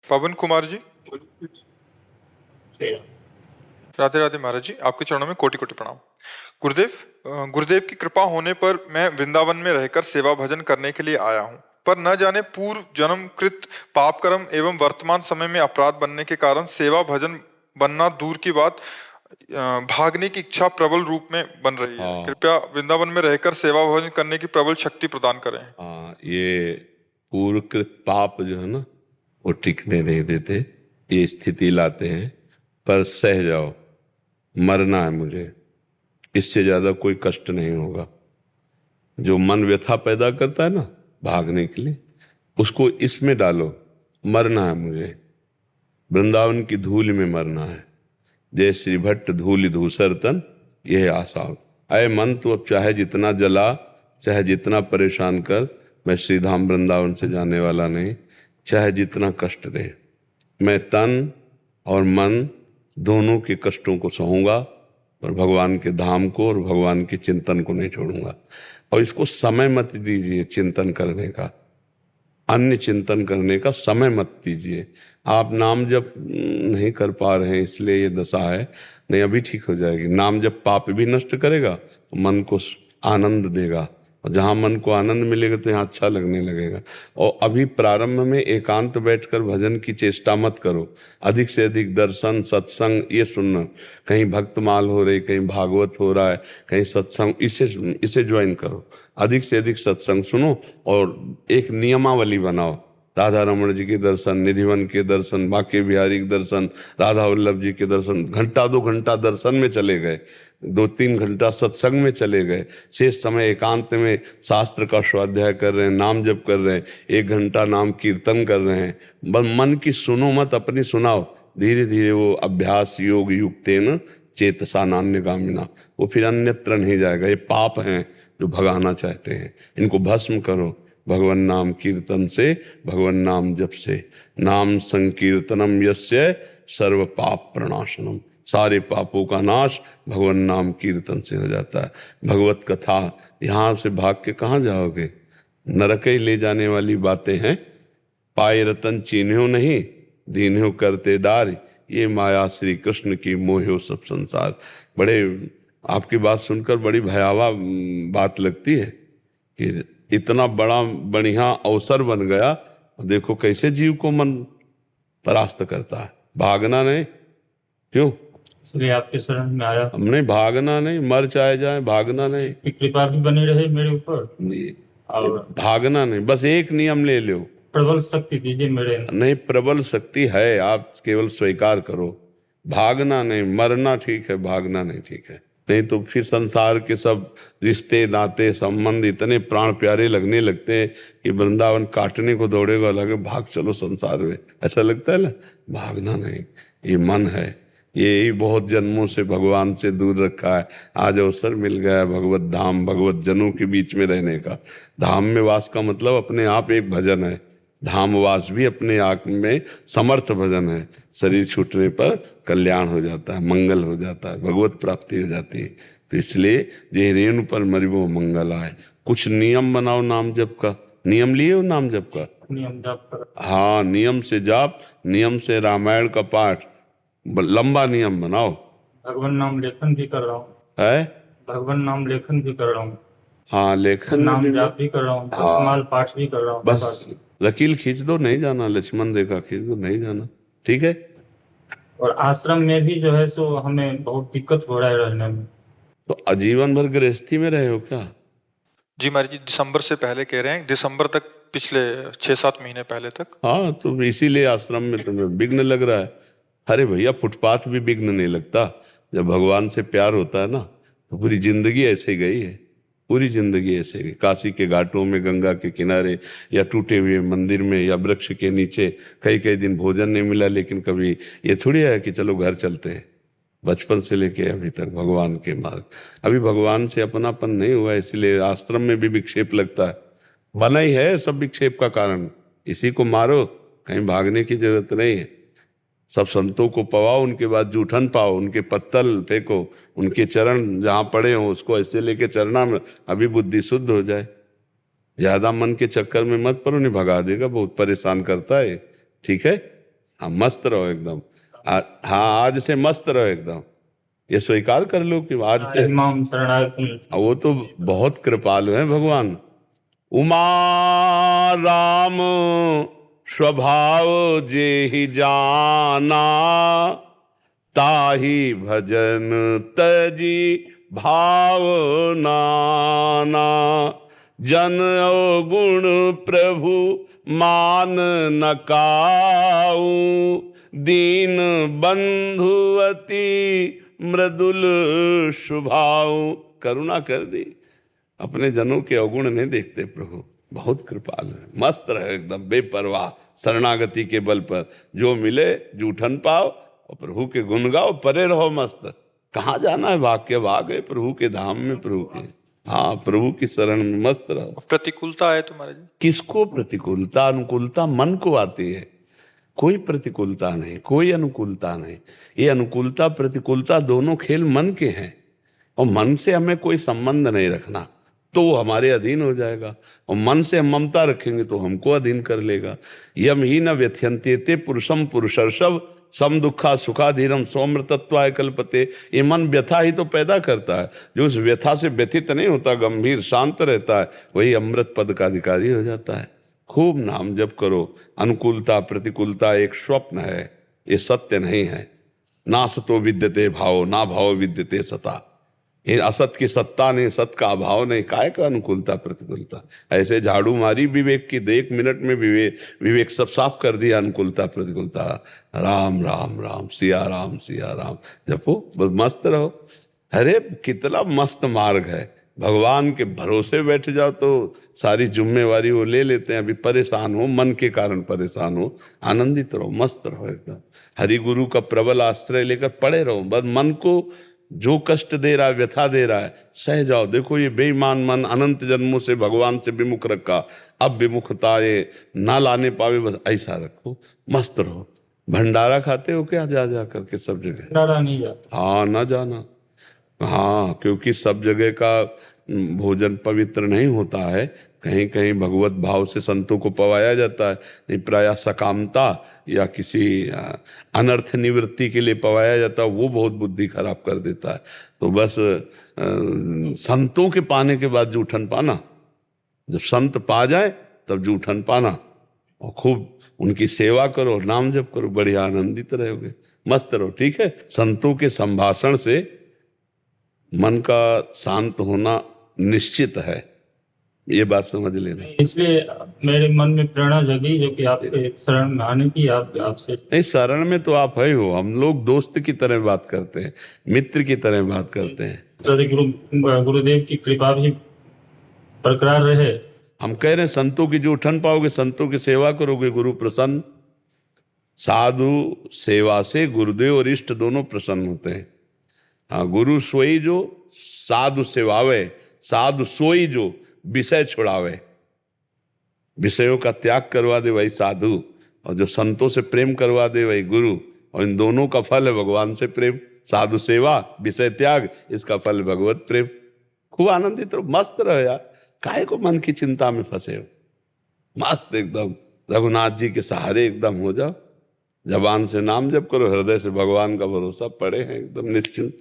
पवन कुमार जी, राधे राधे महाराज जी, आपके चरणों में कोटि कोटि प्रणाम। गुरुदेव, गुरुदेव की कृपा होने पर मैं वृंदावन में रहकर सेवा भजन करने के लिए आया हूँ, पर न जाने पूर्व जन्म कृत पाप कर्म एवं वर्तमान समय में अपराध बनने के कारण सेवा भजन बनना दूर की बात, भागने की इच्छा प्रबल रूप में बन रही है। कृपया वृंदावन में रहकर सेवा भजन करने की प्रबल शक्ति प्रदान करें। ये पूर्वकृत पाप जो है ना, वो टिकने नहीं देते, ये स्थिति लाते हैं। पर सह जाओ, मरना है मुझे, इससे ज्यादा कोई कष्ट नहीं होगा। जो मन व्यथा पैदा करता है ना भागने के लिए, उसको इसमें डालो, मरना है मुझे, वृंदावन की धूल में मरना है। जय श्री भट्ट धूल धूसर तन, यह आशा। अय मन, तो अब चाहे जितना जला, चाहे जितना परेशान कर, मैं श्रीधाम वृंदावन से जाने वाला नहीं। चाहे जितना कष्ट दे, मैं तन और मन दोनों के कष्टों को सहूंगा, और भगवान के धाम को और भगवान के चिंतन को नहीं छोड़ूंगा। और इसको समय मत दीजिए चिंतन करने का, अन्य चिंतन करने का समय मत दीजिए। आप नाम जप नहीं कर पा रहे हैं इसलिए ये दशा है, नहीं अभी ठीक हो जाएगी। नाम जप पाप भी नष्ट करेगा, तो मन को आनंद देगा, और जहाँ मन को आनंद मिलेगा तो यहाँ अच्छा लगने लगेगा। और अभी प्रारंभ में एकांत बैठकर भजन की चेष्टा मत करो, अधिक से अधिक दर्शन सत्संग ये सुनना। कहीं भक्तमाल हो रही, कहीं भागवत हो रहा है, कहीं सत्संग, इसे ज्वाइन करो। अधिक से अधिक सत्संग सुनो और एक नियमावली बनाओ। राधा रमण जी के दर्शन, निधिवन के दर्शन, बांके बिहारी के दर्शन, राधा वल्लभ जी के दर्शन, घंटा 2 घंटा दर्शन में चले गए, 2-3 घंटा सत्संग में चले गए, शेष समय एकांत में शास्त्र का स्वाध्याय कर रहे हैं, नाम जप कर रहे हैं, 1 घंटा नाम कीर्तन कर रहे हैं। बस मन की सुनो मत, अपनी सुनाओ। धीरे धीरे वो अभ्यास योग युक्तेन चेतसा नान्यगामिना, वो फिर अन्यत्र नहीं जाएगा। ये पाप हैं जो भगाना चाहते हैं, इनको भस्म करो भगवन नाम कीर्तन से, भगवन नाम जप से। नाम संकीर्तनम यस्य सर्व पाप प्रणाशनम, सारे पापों का नाश भगवन नाम कीर्तन से हो जाता है। भगवत कथा, यहाँ से भाग के कहाँ जाओगे? नरक ही ले जाने वाली बातें हैं। पाए रतन चीन्हो नहीं, दीन्हो करते डार, ये माया श्री कृष्ण की मोहो सब संसार। बड़े आपकी बात सुनकर बड़ी भयावह बात लगती है कि इतना बड़ा बढ़िया अवसर बन गया, देखो कैसे जीव को मन परास्त करता है। भागना नहीं, क्यों? इसलिए आपके शरण में आया। हमने भागना नहीं, मर चाहे जाए, भागना नहीं। कृपा भी बनी रहे मेरे ऊपर, और भागना नहीं, बस एक नियम ले लो, प्रबल शक्ति दीजिए मेरे। नहीं, प्रबल शक्ति है, आप केवल स्वीकार करो। भागना नहीं, मरना ठीक है, भागना नहीं ठीक है। नहीं तो फिर संसार के सब रिश्ते नाते संबंध इतने प्राण प्यारे लगने लगते हैं कि वृंदावन काटने को दौड़ेगा, लगे भाग चलो संसार में, ऐसा लगता है ना। भागना नहीं, ये मन है, ये बहुत जन्मों से भगवान से दूर रखा है। आज अवसर मिल गया भगवत धाम, भगवत जनों के बीच में रहने का। धाम में वास का मतलब अपने आप एक भजन है, धामवास भी अपने आप में समर्थ भजन है। शरीर छूटने पर कल्याण हो जाता है, मंगल हो जाता है, भगवत प्राप्ति हो जाती है। तो इसलिए जे रेणु पर मरिबो मंगल आए। कुछ नियम बनाओ नाम जप का। नियम लिए हो नाम जप का? नियम जाप कर। हाँ, नियम से जाप, नियम से रामायण का पाठ, लंबा नियम बनाओ। भगवान नाम लेखन भी कर रहा हूँ है, भगवान नाम लेखन भी कर रहा हूँ। हाँ, लेखन नाम जाप भी कर रहा हूँ, कमाल पाठ भी कर रहा हूँ। बस लकीर खींच दो, नहीं जाना, लक्ष्मण रेखा खींच दो, नहीं जाना, ठीक है। और आश्रम में भी जो है सो हमें बहुत दिक्कत हो रहा है रहने में। तो आजीवन भर गृहस्थी में रहे हो क्या? जी महाराज जी, दिसंबर से पहले कह रहे हैं, दिसंबर तक, पिछले 6-7 महीने पहले तक। हाँ, तो इसीलिए आश्रम में तुम्हें विघ्न लग रहा है। अरे भैया, फुटपाथ भी विघ्न नहीं लगता। जब भगवान से प्यार होता है ना, तो पूरी जिंदगी ऐसे गई है, पूरी जिंदगी ऐसे गई। काशी के घाटों में, गंगा के किनारे, या टूटे हुए मंदिर में, या वृक्ष के नीचे। कई कई दिन भोजन नहीं मिला, लेकिन कभी ये थोड़ी है कि चलो घर चलते हैं। बचपन से लेके अभी तक भगवान के मार्ग। अभी भगवान से अपनापन नहीं हुआ, इसलिए आश्रम में भी विक्षेप लगता है। बना ही है सब विक्षेप का कारण। इसी को मारो, कहीं भागने की जरूरत नहीं है। सब संतों को पवाओ, उनके बाद जूठन पाओ, उनके पत्तल फेंको, उनके चरण जहाँ पड़े हो उसको ऐसे लेके चलना में, अभी बुद्धि शुद्ध हो जाए। ज्यादा मन के चक्कर में मत पड़ो, नहीं भगा देगा, बहुत परेशान करता है, ठीक है। हाँ मस्त रहो एकदम। हाँ आज से मस्त रहो एकदम, ये स्वीकार कर लो कि आज से। इमाम शरणागति। वो तो बहुत कृपालु हैं भगवान। उमा राम स्वभाव जेहि जाना, ताहि भजन तजी भाव नाना। जन अवगुण प्रभु मान न काऊ, दीन बंधुवती मृदुल स्वभाव। करुणा कर दी, अपने जनों के अवगुण नहीं देखते प्रभु, बहुत कृपाल है। मस्त रहे एकदम बेपरवाह, शरणागति के बल पर जो मिले जूठन पाओ और प्रभु के गुण गाओ, परे रहो मस्त। कहाँ जाना है, भाग के भाग है प्रभु के धाम में, प्रभु के, हाँ प्रभु की शरण में मस्त रहो। प्रतिकूलता है तो महाराज जी? किसको प्रतिकूलता, अनुकूलता मन को आती है, कोई प्रतिकूलता नहीं, कोई अनुकूलता नहीं। ये अनुकूलता प्रतिकूलता दोनों खेल मन के हैं, और मन से हमें कोई संबंध नहीं रखना तो वो हमारे अधीन हो जाएगा, और मन से हम ममता रखेंगे तो हमको अधीन कर लेगा। यम ही न व्यथ्यन्त्येते पुरुषम पुरुषर्षभ, सम दुखा सुखाधीरम सौम्रतत्वाय कल्पते। ये मन व्यथा ही तो पैदा करता है, जो उस व्यथा से व्यथित नहीं होता, गंभीर शांत रहता है, वही अमृत पद का अधिकारी हो जाता है। खूब नाम जप करो। अनुकूलता प्रतिकूलता एक स्वप्न है, ये सत्य नहीं है। ना सतो विद्यते भाव, ना भाव विद्यते सता। ये असत की सत्ता नहीं, सत का अभाव नहीं, काय का अनुकूलता प्रतिकूलता। ऐसे झाड़ू मारी विवेक की, 1 मिनट में विवेक सब साफ कर दिया। अनुकूलता प्रतिकूलता, राम राम राम, सिया राम जपो, बस मस्त रहो। अरे कितना मस्त मार्ग है, भगवान के भरोसे बैठ जाओ तो सारी जिम्मेवारी वो ले लेते हैं। अभी परेशान हो, मन के कारण परेशान हो, आनंदित रहो, मस्त रहो एकदम। हरि गुरु का प्रबल आश्रय लेकर पड़े रहो, बस मन को जो कष्ट दे रहा है, व्यथा दे रहा है, सह जाओ। देखो ये बेईमान मन अनंत जन्मों से भगवान से विमुख रखा, अब विमुखता ये ना लाने पावे, बस ऐसा रखो, मस्त रहो। भंडारा खाते हो क्या जा जा करके सब जगह? भंडारा नहीं जाता। हाँ ना जाना, हाँ, क्योंकि सब जगह का भोजन पवित्र नहीं होता है, कहीं कहीं भगवत भाव से संतों को पवाया जाता है, नहीं प्रायः सकामता या किसी अनर्थ निवृत्ति के लिए पवाया जाता है, वो बहुत बुद्धि खराब कर देता है। तो बस संतों के पाने के बाद जूठन पाना, जब संत पा जाए तब जूठन पाना, और खूब उनकी सेवा करो, नाम जप करो, बढ़िया आनंदित रहोगे, मस्त रहो। ठीक है, संतों के संभाषण से मन का शांत होना निश्चित है, ये बात समझ लेना। इसलिए मेरे मन में प्रेरणा जगी जो कि आपके शरण में आने की, आपसे। नहीं, शरण में तो आप है हो, हम लोग दोस्त की तरह बात करते हैं, मित्र की तरह बात करते हैं। गुरुदेव की कृपा भी बरकरार रहे। हम कह रहे हैं संतों की जो उठन पाओगे, संतों की सेवा करोगे, गुरु प्रसन्न। साधु सेवा से गुरुदेव और इष्ट दोनों प्रसन्न होते हैं। हाँ, गुरु सोई जो साधु सेवावे, साधु सोई जो विषय छुड़ावे, विषयों का त्याग करवा दे वही साधु, और जो संतों से प्रेम करवा दे वही गुरु। और इन दोनों का फल है भगवान से प्रेम। साधु सेवा, विषय त्याग, इसका फल भगवत प्रेम। खूब आनंदित रहो, मस्त रहो यार, काहे को मन की चिंता में फंसे हो, मस्त एकदम रघुनाथ जी के सहारे एकदम हो जाओ। जबान से नाम जप करो, हृदय से भगवान का भरोसा पड़े हैं, एकदम निश्चिंत।